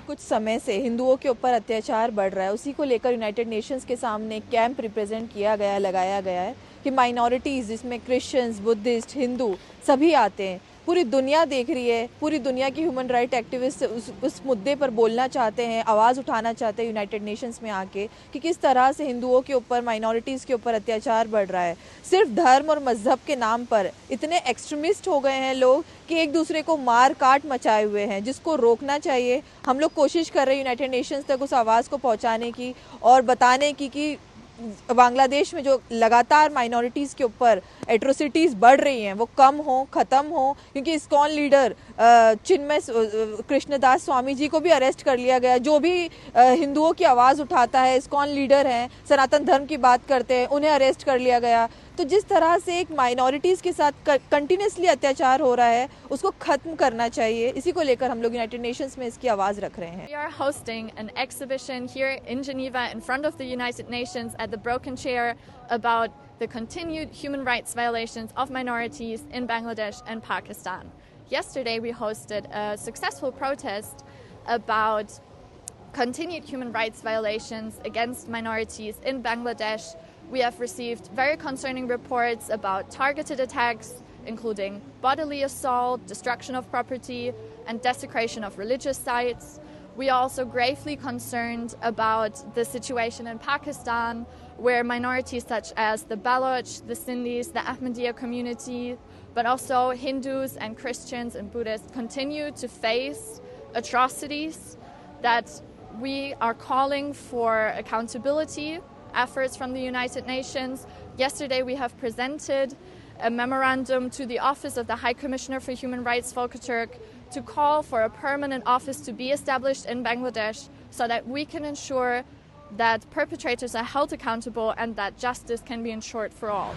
कुछ समय से हिंदुओं के ऊपर अत्याचार बढ़ रहा है, उसी को लेकर यूनाइटेड नेशंस के सामने कैंप रिप्रेजेंट किया गया, लगाया गया है कि माइनॉरिटीज़ जिसमें क्रिश्चियंस, बुद्धिस्ट, हिंदू सभी आते हैं। पूरी दुनिया देख रही है, पूरी दुनिया की ह्यूमन राइट एक्टिविस्ट उस मुद्दे पर बोलना चाहते हैं, आवाज़ उठाना चाहते हैं यूनाइटेड नेशंस में आके कि किस तरह से हिंदुओं के ऊपर, माइनॉरिटीज़ के ऊपर अत्याचार बढ़ रहा है। सिर्फ धर्म और मजहब के नाम पर इतने एक्सट्रीमिस्ट हो गए हैं लोग कि एक दूसरे को मार काट मचाए हुए हैं, जिसको रोकना चाहिए। हम लोग कोशिश कर रहे हैं यूनाइटेड नेशंस तक उस आवाज़ को पहुंचाने की और बताने की कि बांग्लादेश में जो लगातार माइनॉरिटीज़ के ऊपर एट्रोसिटीज़ बढ़ रही हैं वो कम हो, ख़त्म हो, क्योंकि इस्कॉन लीडर चिन्मय कृष्णदास स्वामी जी को भी अरेस्ट कर लिया गया। जो भी हिंदुओं की आवाज़ उठाता है, इस्कॉन लीडर हैं, सनातन धर्म की बात करते हैं, उन्हें अरेस्ट कर लिया गया। तो जिस तरह से एक माइनॉरिटीज़ के साथ कंटिन्यूसली अत्याचार हो रहा है, उसको ख़त्म करना चाहिए। इसी को लेकर हम लोग यूनाइटेड नेशंस में इसकी आवाज़ रख रहे हैं। We are hosting an exhibition here in Geneva in front of the United Nations at the Broken Chair about the continued human rights violations of minorities in Bangladesh and Pakistan. Yesterday we hosted a successful protest about continued human rights violations against minorities in Bangladesh. We have received very concerning reports about targeted attacks, including bodily assault, destruction of property, and desecration of religious sites. We are also gravely concerned about the situation in Pakistan, where minorities such as the Baloch, the Sindhis, the Ahmadiyya community, but also Hindus and Christians and Buddhists continue to face atrocities, that we are calling for accountability efforts from the United Nations. Yesterday we have presented a memorandum to the Office of the High Commissioner for Human Rights, Volker Turk, to call for a permanent office to be established in Bangladesh so that we can ensure that perpetrators are held accountable and that justice can be ensured for all.